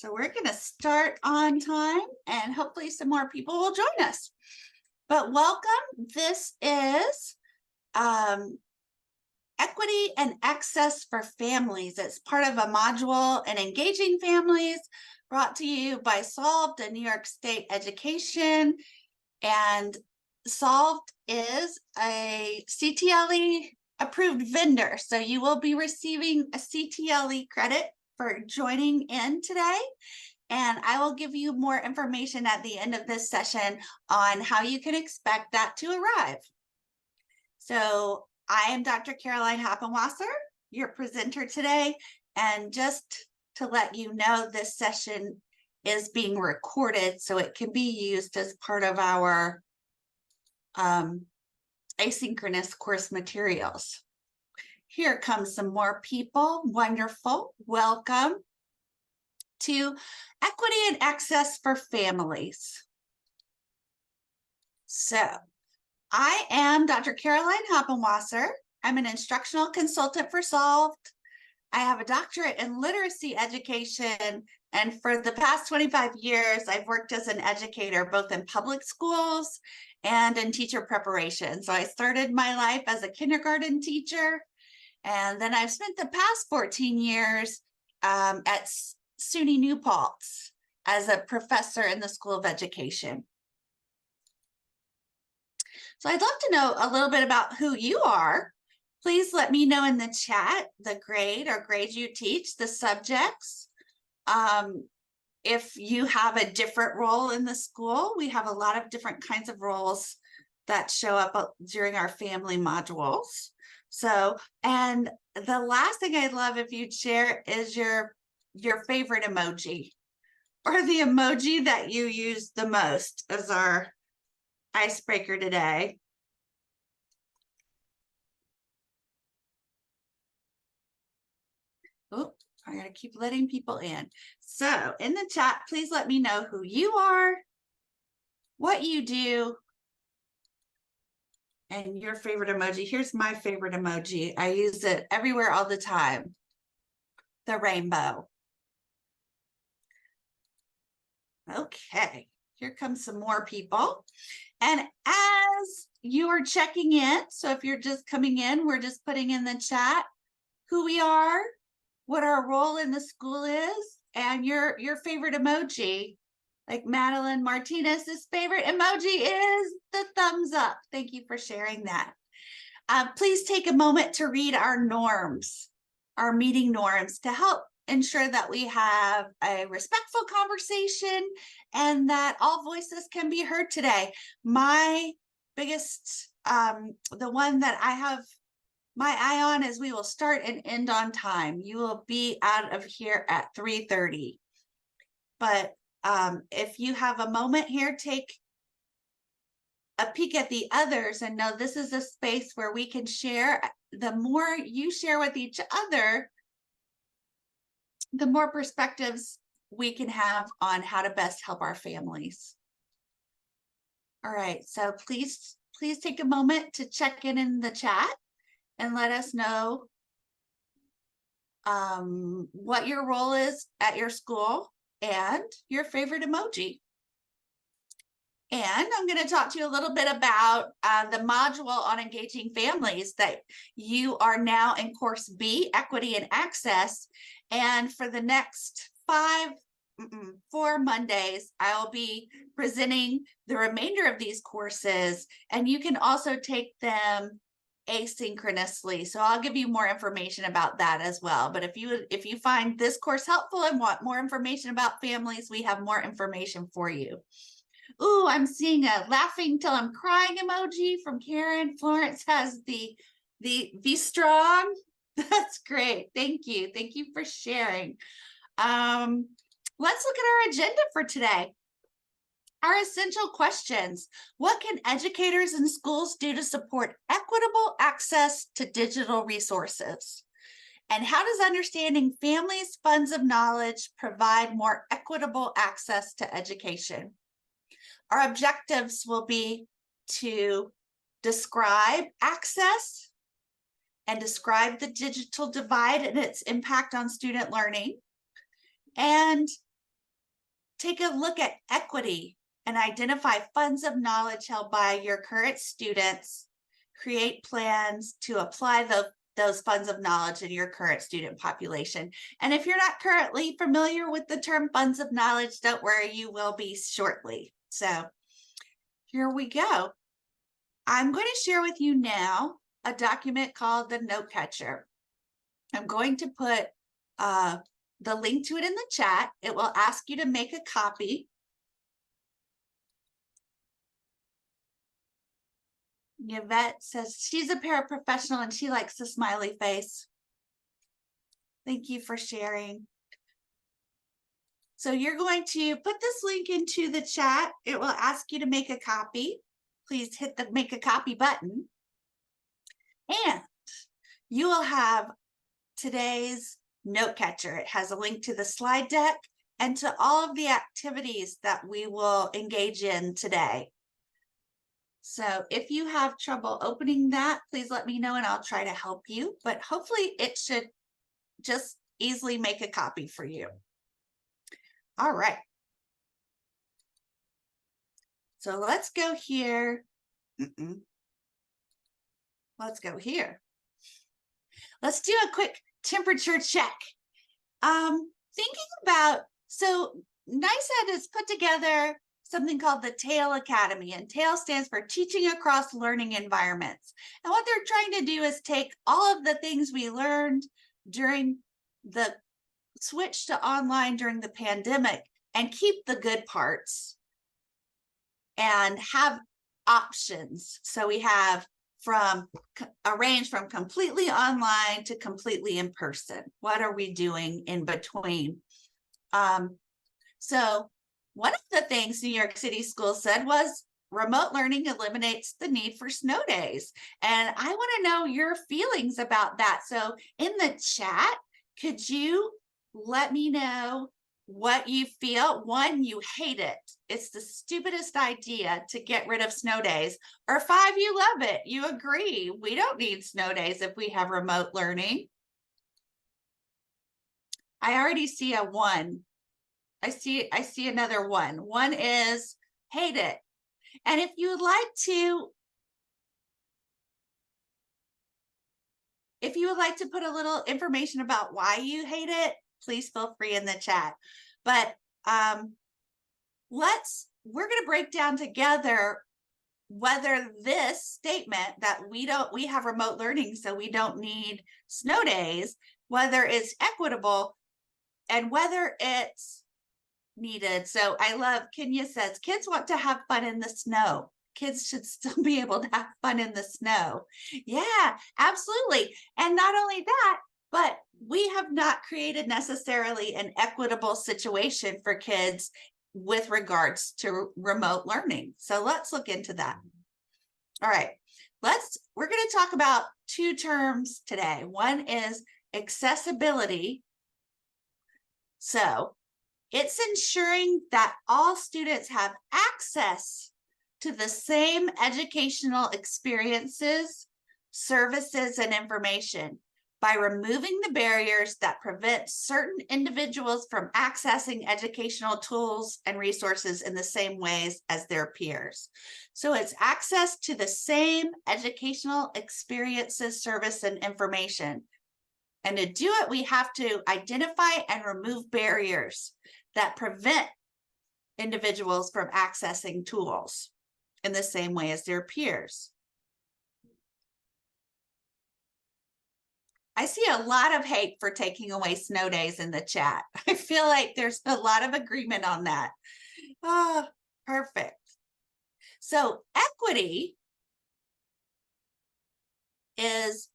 So we're going to start on time and hopefully some more people will join us. But welcome. This is Equity and Access for Families. It's part of a module in Engaging Families brought to you by Solved and New York State Education. And Solved is a CTLE approved vendor. So you will be receiving a CTLE credit for joining in today. And I will give you more information at the end of this session on how you can expect that to arrive. So I am Dr. Caroline Hoppenwasser, your presenter today. And just to let you know, this session is being recorded so it can be used as part of our asynchronous course materials. Here comes some more people. Wonderful. Welcome to Equity and Access for Families. So I am Dr. Caroline Hoppenwasser. I'm an instructional consultant for Solved. I have a doctorate in literacy education, and for the past 25 years, I've worked as an educator, both in public schools and in teacher preparation. So I started my life as a kindergarten teacher, and then I've spent the past 14 years at SUNY New Paltz as a professor in the School of Education. So I'd love to know a little bit about who you are. Please let me know in the chat the grade or grades you teach, the subjects. If you have a different role in the school, we have a lot of different kinds of roles that show up during our family modules. So, and the last thing I'd love if you'd share is your favorite emoji or the emoji that you use the most as our icebreaker today. Oh, I gotta keep letting people in. So in the chat, please let me know who you are, what you do, and your favorite emoji. Here's my favorite emoji. I use it everywhere all the time. The rainbow. Okay, here comes some more people. And as you are checking in, so if you're just coming in, we're just putting in the chat who we are, what our role in the school is, and your favorite emoji. Like Madeline Martinez's favorite emoji is the thumbs up. Thank you for sharing that. Please take a moment to read our norms, our meeting norms, to help ensure that we have a respectful conversation and that all voices can be heard today. My biggest, the one that I have my eye on is we will start and end on time. You will be out of here at 3:30. But if you have a moment here, take a peek at the others and know this is a space where we can share. The more you share with each other, the more perspectives we can have on how to best help our families. All right, so please take a moment to check in the chat and let us know what your role is at your school and your favorite emoji. And I'm going to talk to you a little bit about the module on engaging families that you are now in course B, Equity and Access. And for the next 4 Mondays, I'll be presenting the remainder of these courses, and you can also take them asynchronously. So I'll give you more information about that as well. But if you find this course helpful and want more information about families, we have more information for you. Ooh, I'm seeing a laughing till I'm crying emoji from Karen. Florence has the be strong. That's great. Thank you. Thank you for sharing. Let's look at our agenda for today. Our essential questions. What can educators and schools do to support equitable access to digital resources? And how does understanding families' funds of knowledge provide more equitable access to education? Our objectives will be to describe access and describe the digital divide and its impact on student learning, and take a look at equity and identify funds of knowledge held by your current students. Create plans to apply those funds of knowledge in your current student population. And if you're not currently familiar with the term funds of knowledge, don't worry, you will be shortly. So here we go. I'm going to share with you now a document called the Note Catcher. I'm going to put the link to it in the chat. It will ask you to make a copy. Yvette says she's a paraprofessional and she likes the smiley face. Thank you for sharing. So you're going to put this link into the chat. It will ask you to make a copy. Please hit the make a copy button. And you will have today's note catcher. It has a link to the slide deck and to all of the activities that we will engage in today. So if you have trouble opening that, please let me know and I'll try to help you. But hopefully it should just easily make a copy for you. All right. So let's go here. Let's go here. Let's do a quick temperature check. Thinking about, so NICEAD has put together something called the TAIL Academy, and TAIL stands for Teaching Across Learning Environments. And what they're trying to do is take all of the things we learned during the switch to online during the pandemic and keep the good parts and have options. So we have a range from completely online to completely in person. What are we doing in between? So one of the things New York City Schools said was remote learning eliminates the need for snow days. And I want to know your feelings about that. So in the chat, could you let me know what you feel? One, you hate it. It's the stupidest idea to get rid of snow days. Or 5, you love it. You agree. We don't need snow days if we have remote learning. I already see a 1. I see another 1. 1 is hate it. And if you would like to put a little information about why you hate it, please feel free in the chat. But we're going to break down together whether this statement that we have remote learning, so we don't need snow days, whether it's equitable and whether it's needed. So I love, Kenya says, kids want to have fun in the snow. Kids should still be able to have fun in the snow. Yeah, absolutely. And not only that, but we have not created necessarily an equitable situation for kids with regards to remote learning. So let's look into that. All right, we're going to talk about 2 terms today. One is accessibility. So it's ensuring that all students have access to the same educational experiences, services, and information by removing the barriers that prevent certain individuals from accessing educational tools and resources in the same ways as their peers. So it's access to the same educational experiences, service, and information. And to do it, we have to identify and remove barriers that prevent individuals from accessing tools in the same way as their peers. I see a lot of hate for taking away snow days in the chat. I feel like there's a lot of agreement on that. Oh, perfect. So equity is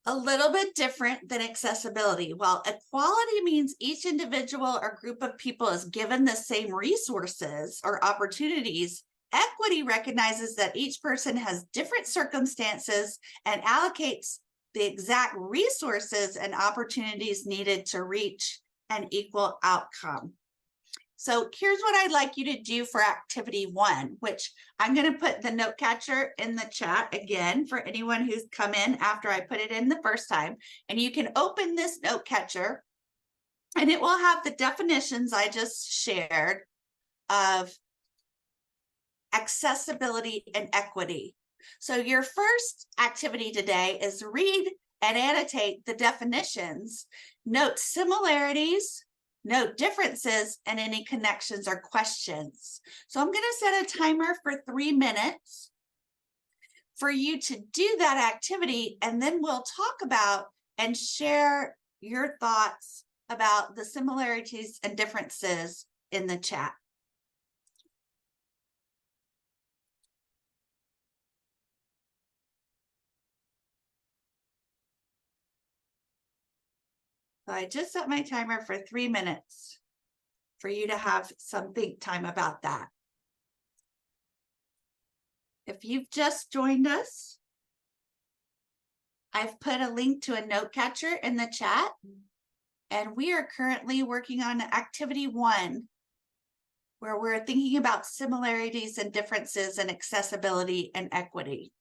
a little bit different than accessibility. While equality means each individual or group of people is given the same resources or opportunities, equity recognizes that each person has different circumstances and allocates the exact resources and opportunities needed to reach an equal outcome. So here's what I'd like you to do for activity 1, which I'm going to put the note catcher in the chat again for anyone who's come in after I put it in the first time. And you can open this note catcher And it will have the definitions I just shared of accessibility and equity. So your first activity today is read and annotate the definitions, note similarities, note differences, and any connections or questions. So I'm going to set a timer for 3 minutes for you to do that activity, and then we'll talk about and share your thoughts about the similarities and differences in the chat. So I just set my timer for 3 minutes for you to have some think time about that. If you've just joined us, I've put a link to a note catcher in the chat, and we are currently working on activity 1, where we're thinking about similarities and differences in accessibility and equity.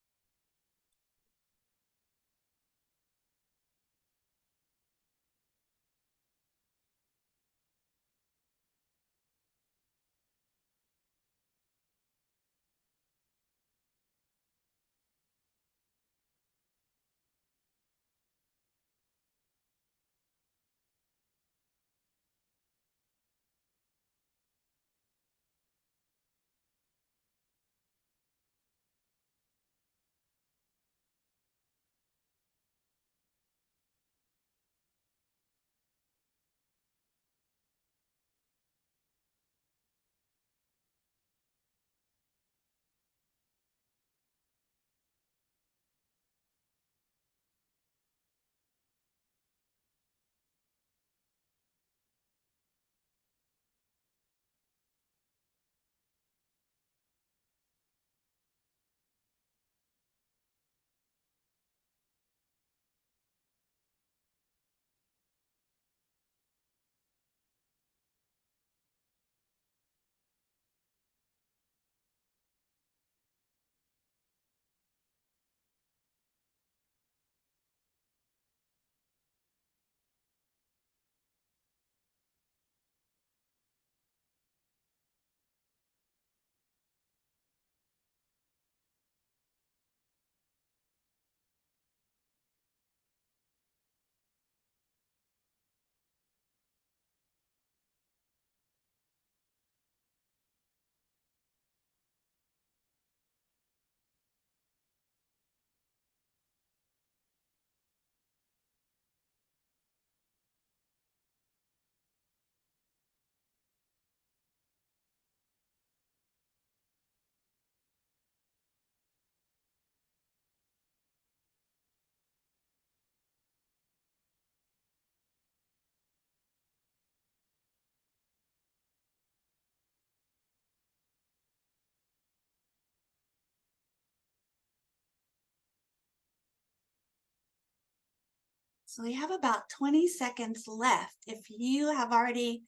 So we have about 20 seconds left. If you have already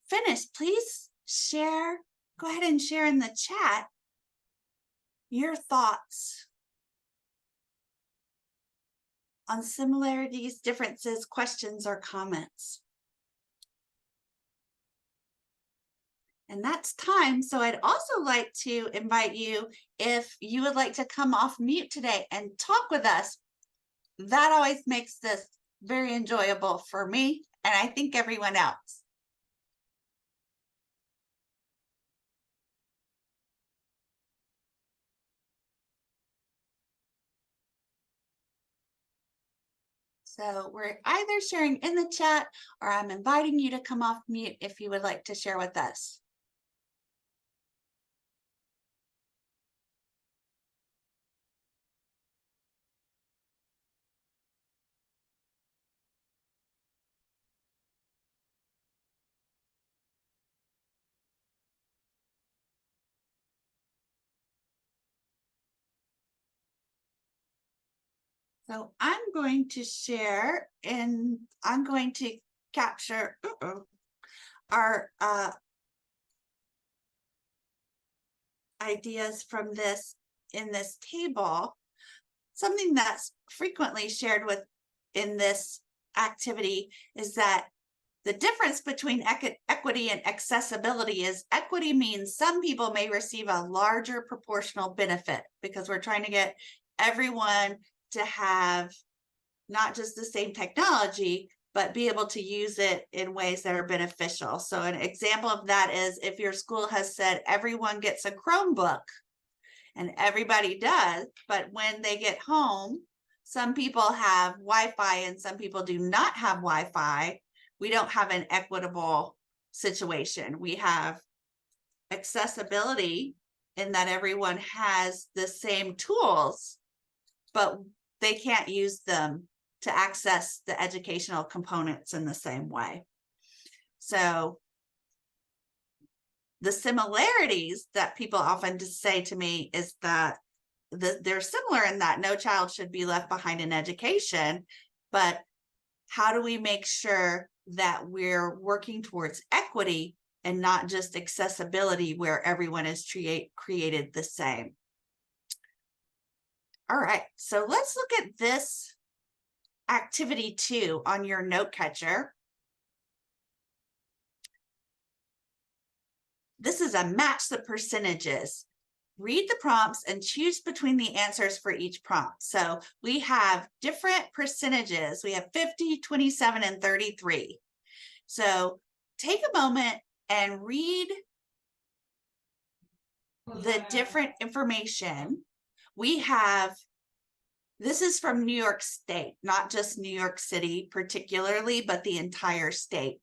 finished, please share, go ahead and share in the chat your thoughts on similarities, differences, questions, or comments. And that's time. So I'd also like to invite you, if you would like to come off mute today and talk with us. That always makes this very enjoyable for me, and I think everyone else. So we're either sharing in the chat, or I'm inviting you to come off mute if you would like to share with us. So I'm going to share, and I'm going to capture our ideas from this in this table. Something that's frequently shared with in this activity is that The difference between equity and accessibility is equity means some people may receive a larger proportional benefit because we're trying to get everyone to have not just the same technology, but be able to use it in ways that are beneficial. So an example of that is if your school has said everyone gets a Chromebook, and everybody does, but when they get home, some people have Wi-Fi and some people do not have Wi-Fi. We don't have an equitable situation. We have accessibility in that everyone has the same tools, but they can't use them to access the educational components in the same way. So the similarities that people often just say to me is that they're similar in that no child should be left behind in education, but how do we make sure that we're working towards equity and not just accessibility where everyone is created the same? All right, so let's look at this activity 2 on your note catcher. This is a match the percentages. Read the prompts and choose between the answers for each prompt. So we have different percentages. We have 50, 27, and 33. So take a moment and read the different information. We have, this is from New York State, not just New York City particularly, but the entire state.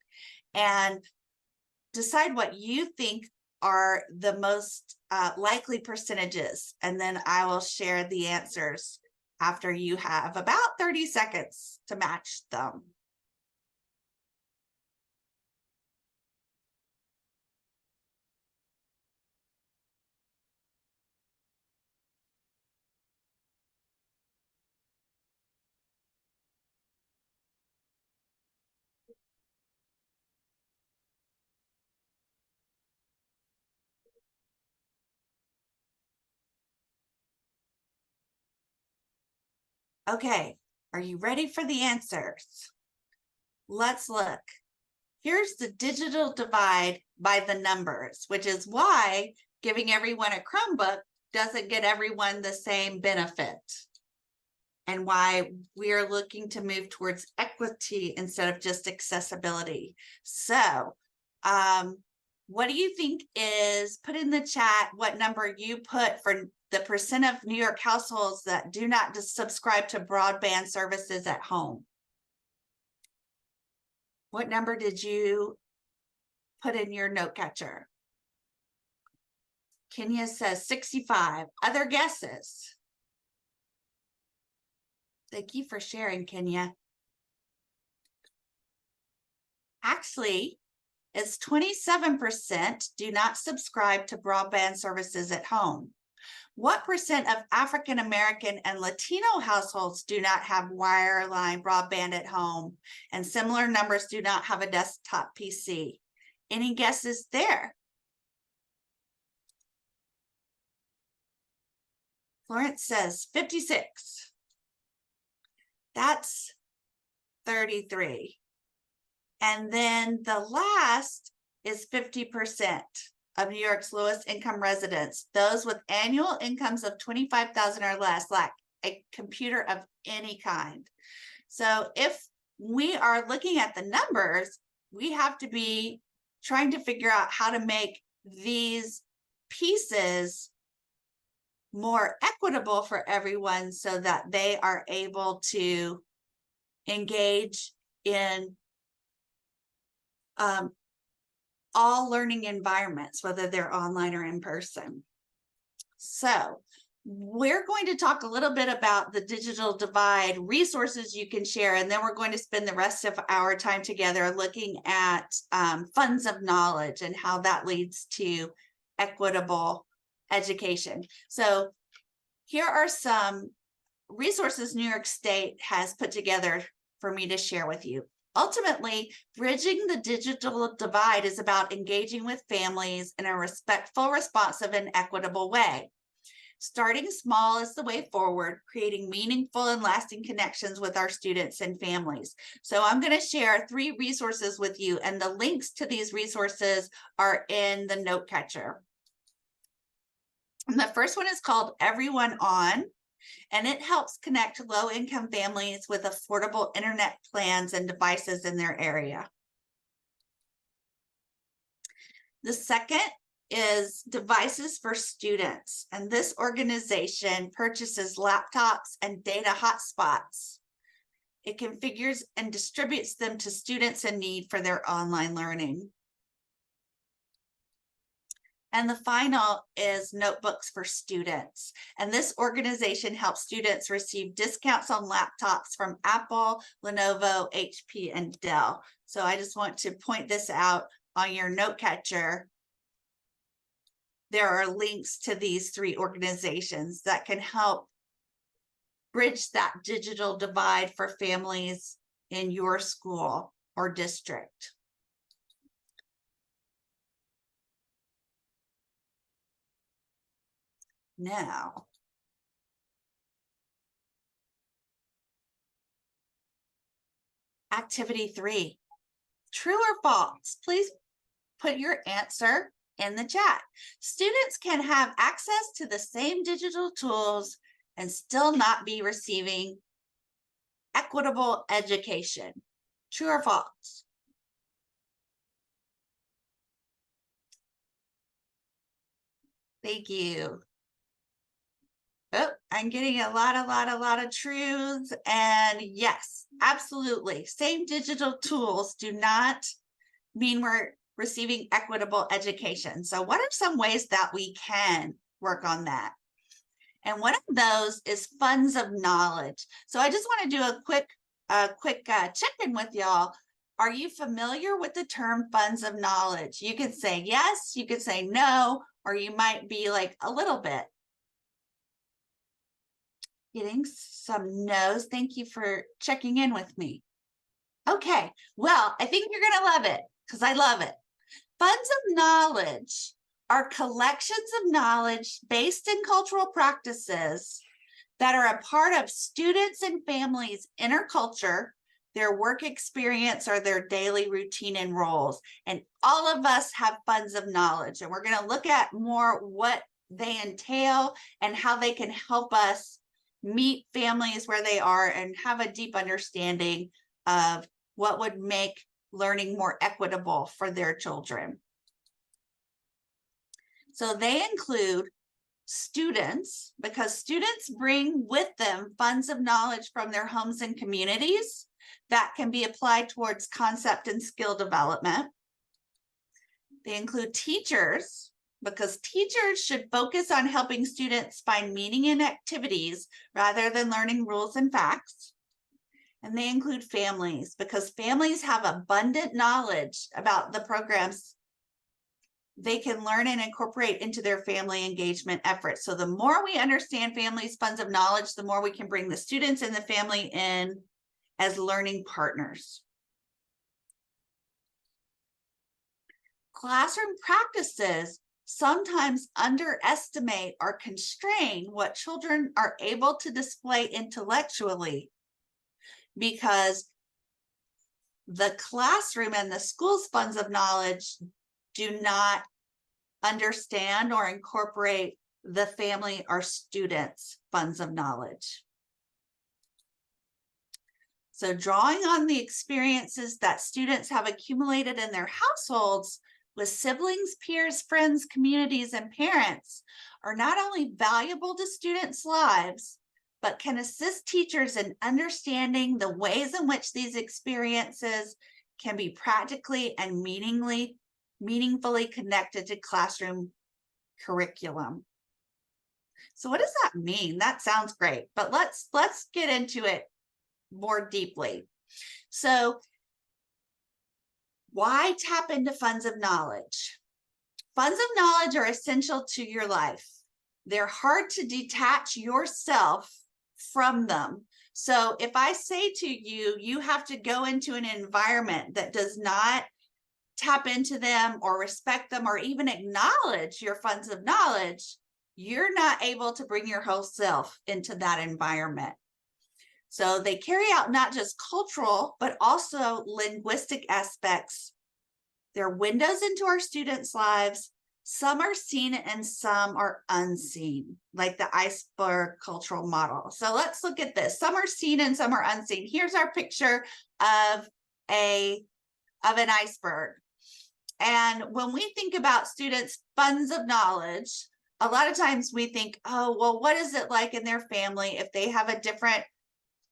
And decide what you think are the most likely percentages, and then I will share the answers after you have about 30 seconds to match them. Okay, are you ready for the answers? Let's look. Here's the digital divide by the numbers, which is why giving everyone a Chromebook doesn't get everyone the same benefit, and why we are looking to move towards equity instead of just accessibility. So what do you think is, put in the chat what number you put for the percent of New York households that do not subscribe to broadband services at home. What number did you put in your note catcher? Kenya says 65. Other guesses? Thank you for sharing, Kenya. Actually, it's 27% do not subscribe to broadband services at home. What percent of African American and Latino households do not have wireline broadband at home? And similar numbers do not have a desktop PC. Any guesses there? Florence says 56. That's 33. And then the last is 50% of New York's lowest income residents. Those with annual incomes of 25,000 or less lack a computer of any kind. So if we are looking at the numbers, we have to be trying to figure out how to make these pieces more equitable for everyone so that they are able to engage in all learning environments, whether they're online or in person. So we're going to talk a little bit about the digital divide, resources you can share, and then we're going to spend the rest of our time together looking at funds of knowledge and how that leads to equitable education. So here are some resources New York State has put together for me to share with you. Ultimately, bridging the digital divide is about engaging with families in a respectful, responsive, and equitable way. Starting small is the way forward, creating meaningful and lasting connections with our students and families. So I'm going to share 3 resources with you, and the links to these resources are in the note catcher. And the first one is called Everyone On, and it helps connect low-income families with affordable internet plans and devices in their area. The second is Devices for Students, and this organization purchases laptops and data hotspots. It configures and distributes them to students in need for their online learning. And the final is Notebooks for Students, and this organization helps students receive discounts on laptops from Apple, Lenovo, HP, and Dell. So I just want to point this out on your note catcher. There are links to these 3 organizations that can help bridge that digital divide for families in your school or district. Now, activity 3, true or false? Please put your answer in the chat. Students can have access to the same digital tools and still not be receiving equitable education. True or false? Thank you. Oh, I'm getting a lot of truths. And yes, absolutely. Same digital tools do not mean we're receiving equitable education. So what are some ways that we can work on that? And one of those is funds of knowledge. So I just want to do a quick check-in with y'all. Are you familiar with the term funds of knowledge? You can say yes, you could say no, or you might be like a little bit. Getting some no's. Thank you for checking in with me. Okay, well, I think you're going to love it because I love it. Funds of knowledge are collections of knowledge based in cultural practices that are a part of students and families' inner culture, their work experience, or their daily routine and roles. And all of us have funds of knowledge, and we're going to look at more what they entail and how they can help us meet families where they are and have a deep understanding of what would make learning more equitable for their children. So they include students, because students bring with them funds of knowledge from their homes and communities that can be applied towards concept and skill development. They include teachers, because teachers should focus on helping students find meaning in activities rather than learning rules and facts. And they include families, because families have abundant knowledge about the programs they can learn and incorporate into their family engagement efforts. So the more we understand families' funds of knowledge, the more we can bring the students and the family in as learning partners. Classroom practices sometimes underestimate or constrain what children are able to display intellectually, because the classroom and the school's funds of knowledge do not understand or incorporate the family or students' funds of knowledge. So drawing on the experiences that students have accumulated in their households with siblings, peers, friends, communities, and parents are not only valuable to students' lives, but can assist teachers in understanding the ways in which these experiences can be practically and meaningfully connected to classroom curriculum. So what does that mean? That sounds great, but let's get into it more deeply. So why tap into funds of knowledge? Funds of knowledge are essential to your life. They're hard to detach yourself from them. So if I say to you, you have to go into an environment that does not tap into them or respect them or even acknowledge your funds of knowledge, you're not able to bring your whole self into that environment. So they carry out not just cultural, but also linguistic aspects. They're windows into our students' lives. Some are seen and some are unseen, like the iceberg cultural model. So let's look at this. Some are seen and some are unseen. Here's our picture of an iceberg. And when we think about students' funds of knowledge, a lot of times we think, oh, well, what is it like in their family if they have a different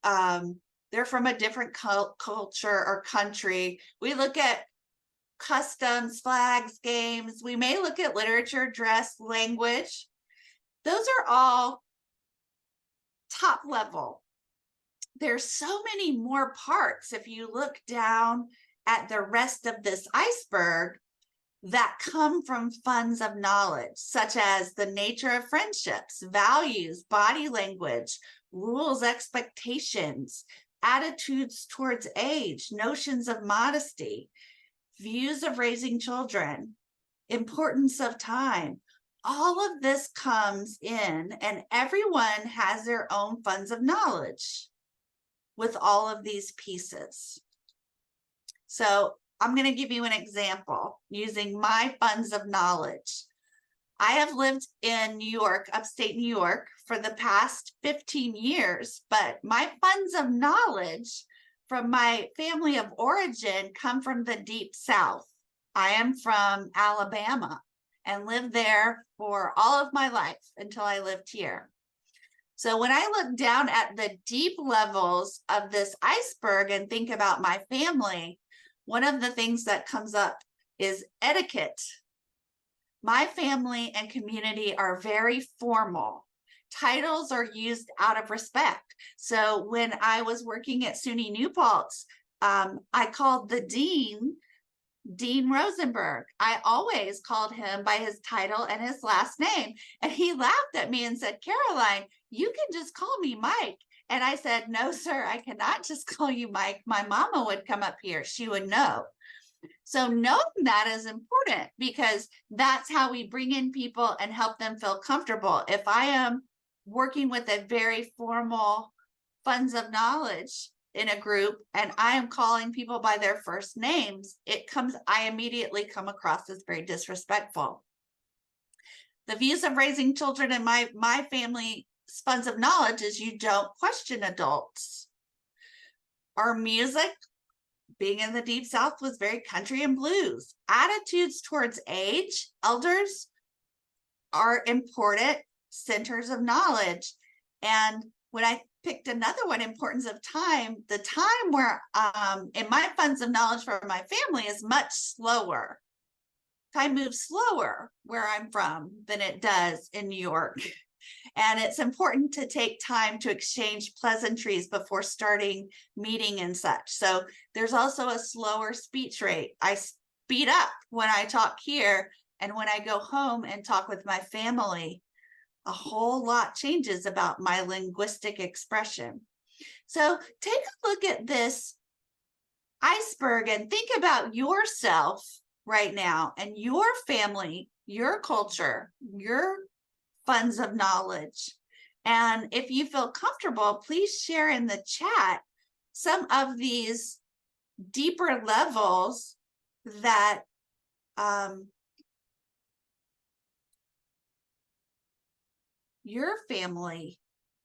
they're from a different culture or country. We look at customs, flags, games. We may look at literature, dress, language. Those are all top level. There's so many more parts if you look down at the rest of this iceberg that come from funds of knowledge, such as the nature of friendships, values, body language, rules, expectations, attitudes towards age, notions of modesty, views of raising children, importance of time. All of this comes in, and everyone has their own funds of knowledge with all of these pieces. So I'm going to give you an example using my funds of knowledge. I have lived in New York, upstate New York, for the past 15 years, but my funds of knowledge from my family of origin come from the deep South. I am from Alabama and lived there for all of my life until I lived here. So when I look down at the deep levels of this iceberg and think about my family, one of the things that comes up is etiquette. My family and community are very formal. Titles are used out of respect. So when I was working at SUNY New Paltz, I called the dean, Dean Rosenberg. I always called him by his title and his last name. And he laughed at me and said, Caroline, you can just call me Mike. And I said, no, sir, I cannot just call you Mike. My mama would come up here. She would know. So knowing that is important because that's how we bring in people and help them feel comfortable. If I am working with a very formal funds of knowledge in a group and I am calling people by their first names, I immediately come across as very disrespectful. The views of raising children in my family's funds of knowledge is you don't question adults. Our music, being in the deep South, was very country and blues. Attitudes towards age, elders are important centers of knowledge. And when I picked another one, importance of time, the time where in my funds of knowledge for my family is much slower. Time moves slower where I'm from than it does in New York. And it's important to take time to exchange pleasantries before starting meeting and such. So there's also a slower speech rate. I speed up when I talk here, and when I go home and talk with my family, a whole lot changes about my linguistic expression. So take a look at this iceberg and think about yourself right now and your family, your culture, your funds of knowledge. And if you feel comfortable, please share in the chat some of these deeper levels that your family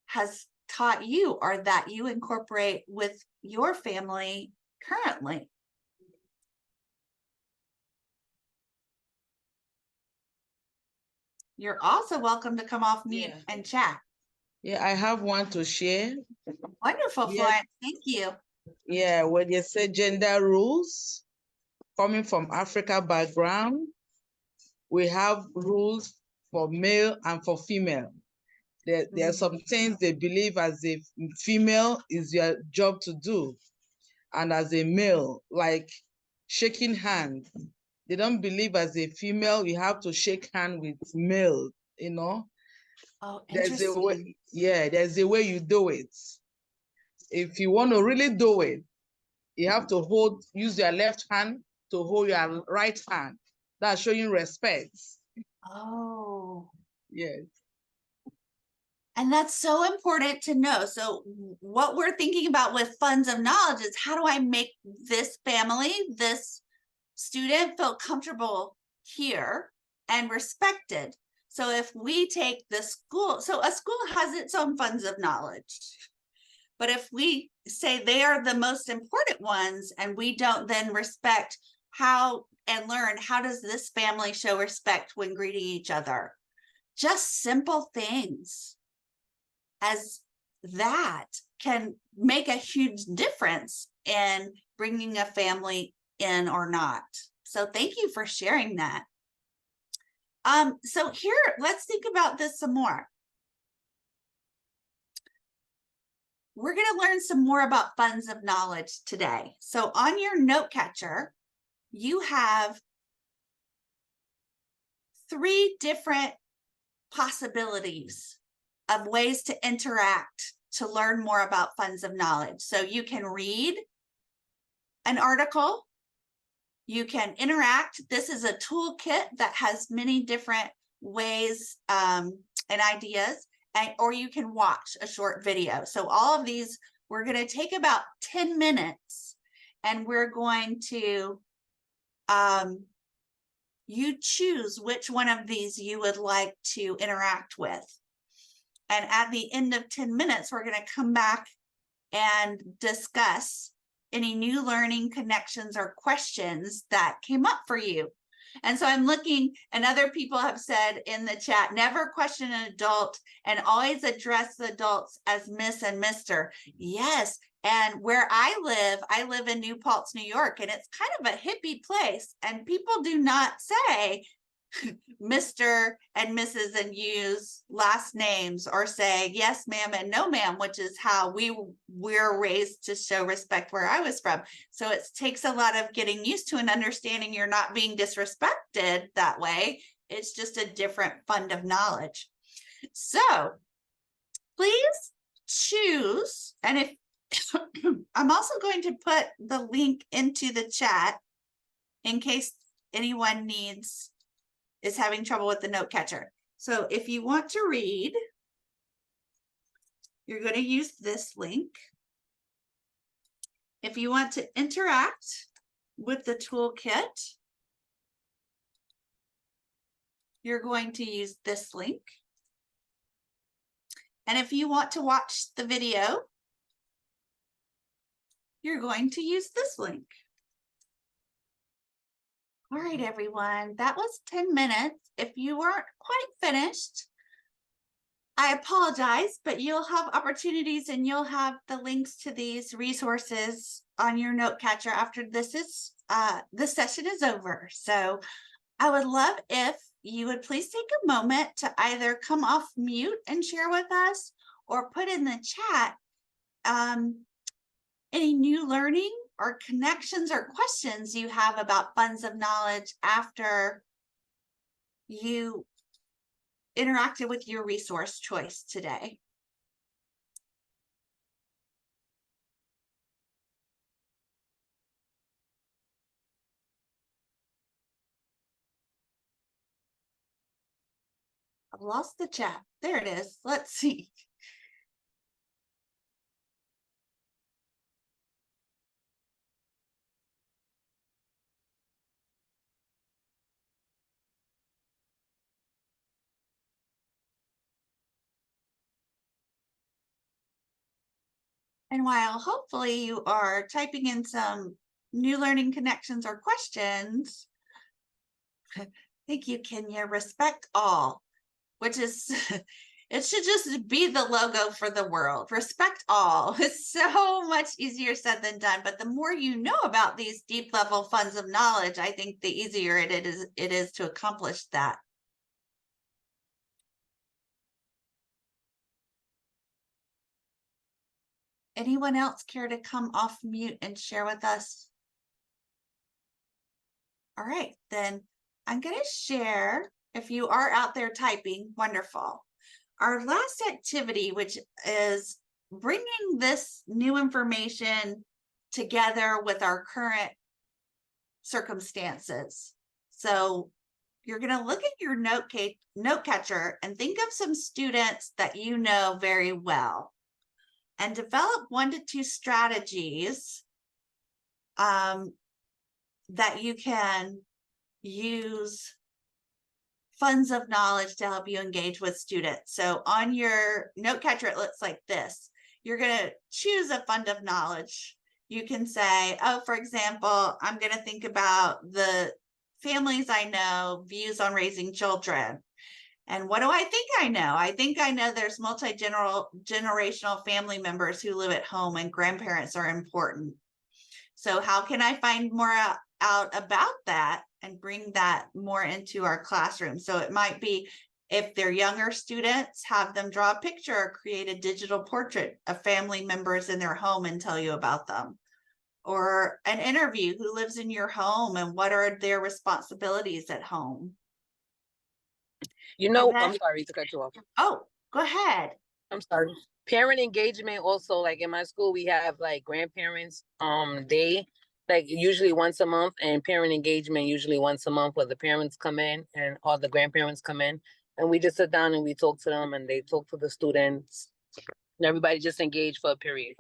has taught you or that you incorporate with your family currently. You're also welcome to come off mute and chat. Yeah, I have one to share. Wonderful, Florence. Thank you. Yeah, when you say gender rules, coming from Africa background, we have rules for male and for female. There are some things they believe as a female is your job to do. And as a male, like shaking hands, they don't believe as a female, you have to shake hand with male, you know? Oh, interesting. There's a way, there's a way you do it. If you want to really do it, you have to use your left hand to hold your right hand. That's showing respect. Oh. Yes. And that's so important to know. So what we're thinking about with funds of knowledge is, how do I make this family, this student, feel comfortable here and respected? So if we take the school, so a school has its own funds of knowledge. But if we say they are the most important ones and we don't then respect how and learn, how does this family show respect when greeting each other? Just simple things as that can make a huge difference in bringing a family in or not. So thank you for sharing that. So here, let's think about this some more. We're going to learn some more about funds of knowledge today. So on your note catcher, you have 3 different possibilities of ways to interact to learn more about funds of knowledge. So you can read an article, you can interact. This is a toolkit that has many different ways and ideas, or you can watch a short video. So all of these, we're going to take about 10 minutes and we're going to, you choose which one of these you would like to interact with. And at the end of 10 minutes, we're going to come back and discuss any new learning connections or questions that came up for you. And so I'm looking, and other people have said in the chat, never question an adult and always address the adults as Miss and Mr. Yes. And where I live in New Paltz, New York, and it's kind of a hippie place. And people do not say Mr. and Mrs. and use last names, or say yes ma'am and no ma'am, which is how we're raised to show respect where I was from. So it takes a lot of getting used to and understanding you're not being disrespected that way. It's just a different fund of knowledge. So please choose, and if I'm also going to put the link into the chat in case anyone is having trouble with the note catcher. So if you want to read, you're going to use this link. If you want to interact with the toolkit, you're going to use this link. And if you want to watch the video, you're going to use this link. All right, everyone, that was 10 minutes. If you weren't quite finished, I apologize, but you'll have opportunities and you'll have the links to these resources on your note catcher after this session is over. So I would love if you would please take a moment to either come off mute and share with us, or put in the chat any new learning or connections or questions you have about funds of knowledge after you interacted with your resource choice today. I've lost the chat. There it is. Let's see. And while hopefully you are typing in some new learning connections or questions, thank you, Kenya. Respect all, which is, it should just be the logo for the world. Respect all. It's so much easier said than done. But the more you know about these deep level funds of knowledge, I think the easier it is to accomplish that. Anyone else care to come off mute and share with us? All right, then I'm going to share. If you are out there typing, wonderful. Our last activity, which is bringing this new information together with our current circumstances. So you're going to look at your note catcher and think of some students that you know very well and develop 1 to 2 strategies that you can use funds of knowledge to help you engage with students. So on your note catcher, it looks like this. You're going to choose a fund of knowledge. You can say, oh, for example, I'm going to think about the families I know, views on raising children. And what do I think I know? I think I know there's multi-generational family members who live at home and grandparents are important. So how can I find more out about that and bring that more into our classroom? So it might be, if they're younger students, have them draw a picture or create a digital portrait of family members in their home and tell you about them. Or an interview, who lives in your home and what are their responsibilities at home? You know, then, I'm sorry to cut you off. oh, go ahead. I'm sorry. Parent engagement also, like in my school, we have like grandparents day, like usually once a month, and parent engagement usually once a month where the parents come in and all the grandparents come in and we just sit down and we talk to them and they talk to the students and everybody just engage for a period.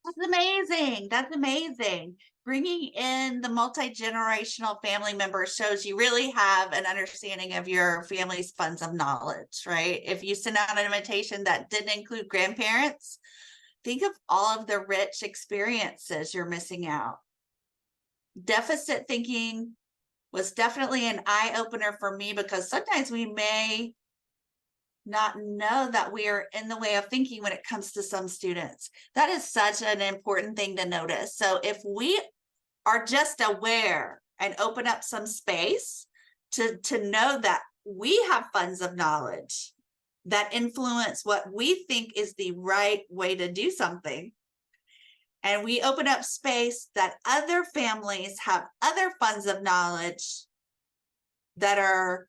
That's amazing. That's amazing. Bringing in the multi-generational family members shows you really have an understanding of your family's funds of knowledge, right? If you send out an invitation that didn't include grandparents, think of all of the rich experiences you're missing out. Deficit thinking was definitely an eye-opener for me, because sometimes we may not know that we are in the way of thinking when it comes to some students. That is such an important thing to notice. So if we are just aware and open up some space to know that we have funds of knowledge that influence what we think is the right way to do something, and we open up space that other families have other funds of knowledge that are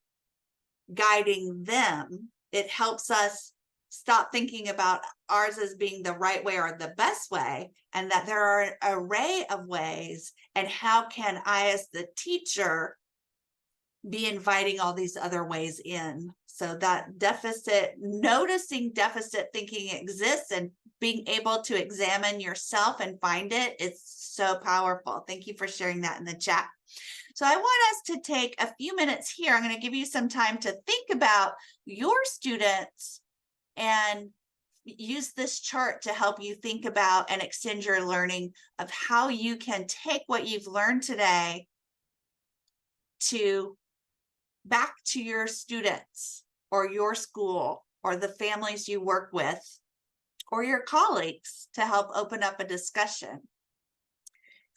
guiding them, it helps us stop thinking about ours as being the right way or the best way, and that there are an array of ways, and how can I as the teacher be inviting all these other ways in. So that noticing deficit thinking exists and being able to examine yourself and find it is so powerful. Thank you for sharing that in the chat. So I want us to take a few minutes here. I'm going to give you some time to think about your students and use this chart to help you think about and extend your learning of how you can take what you've learned today to back to your students or your school or the families you work with or your colleagues to help open up a discussion.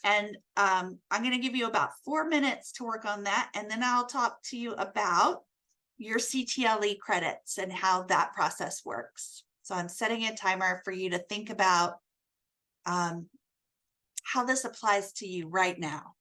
And I'm going to give you about 4 minutes to work on that. And then I'll talk to you about your CTLE credits and how that process works. So I'm setting a timer for you to think about how this applies to you right now.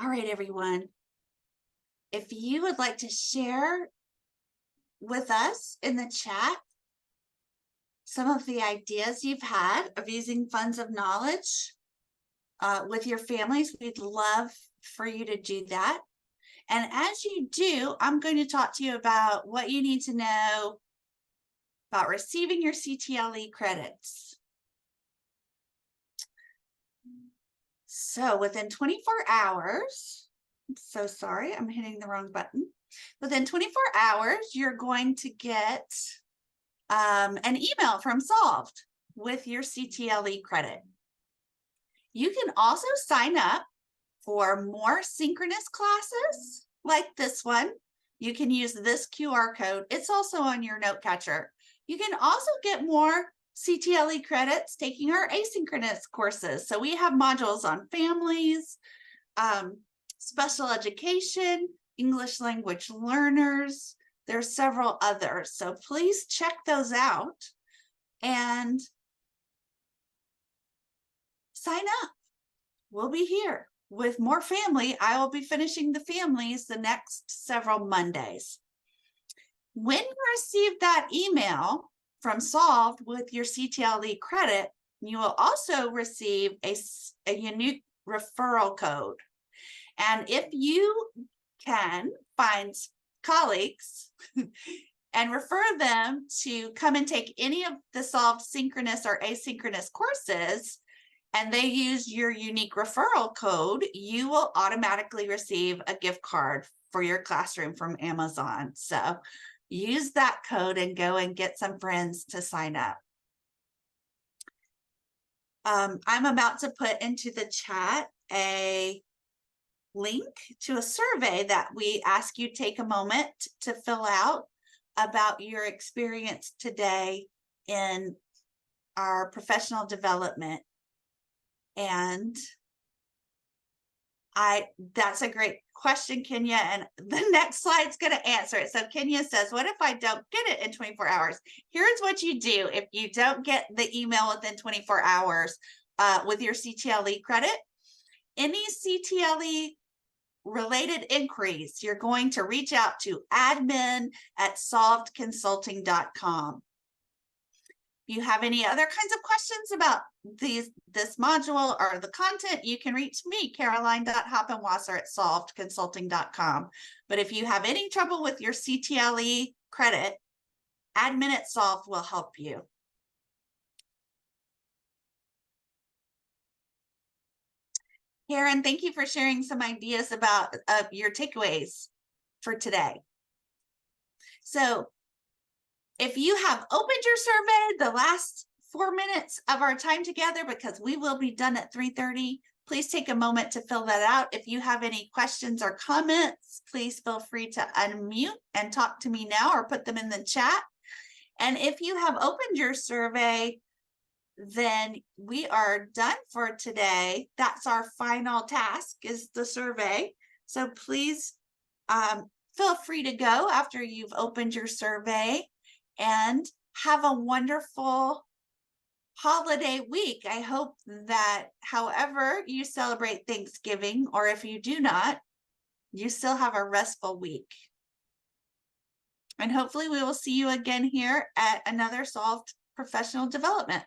All right, everyone. If you would like to share with us in the chat some of the ideas you've had of using funds of knowledge with your families, we'd love for you to do that. And as you do, I'm going to talk to you about what you need to know about receiving your CTLE credits. So within 24 hours, I'm so sorry, I'm hitting the wrong button. Within 24 hours, you're going to get an email from Solved with your CTLE credit. You can also sign up for more synchronous classes like this one. You can use this QR code. It's also on your note catcher. You can also get more CTLE credits taking our asynchronous courses. So we have modules on families, special education, English language learners. There's several others. So please check those out and sign up. We'll be here with more family. I will be finishing the families the next several Mondays. When you receive that email from Solved with your CTLE credit, you will also receive a unique referral code. And if you can find colleagues and refer them to come and take any of the Solved synchronous or asynchronous courses, and they use your unique referral code, you will automatically receive a gift card for your classroom from Amazon. So use that code and go and get some friends to sign up. I'm about to put into the chat a link to a survey that we ask you take a moment to fill out about your experience today in our professional development. And that's a great question, Kenya. And the next slide's going to answer it. So Kenya says, what if I don't get it in 24 hours? Here's what you do if you don't get the email within 24 hours with your CTLE credit. Any CTLE related inquiries, you're going to reach out to admin@solvedconsulting.com. If you have any other kinds of questions about this module or the content, you can reach me, Caroline.hoppenwasser@solvedconsulting.com. But if you have any trouble with your CTLE credit, admin@solved will help you. Karen, thank you for sharing some ideas about your takeaways for today. So if you have opened your survey the last 4 minutes of our time together, because we will be done at 3:30, please take a moment to fill that out. If you have any questions or comments, please feel free to unmute and talk to me now or put them in the chat. And if you have opened your survey, then we are done for today. That's our final task, is the survey. So please feel free to go after you've opened your survey, and have a wonderful holiday week. I hope that however you celebrate Thanksgiving, or if you do not, you still have a restful week. And hopefully we will see you again here at another Solved Professional Development.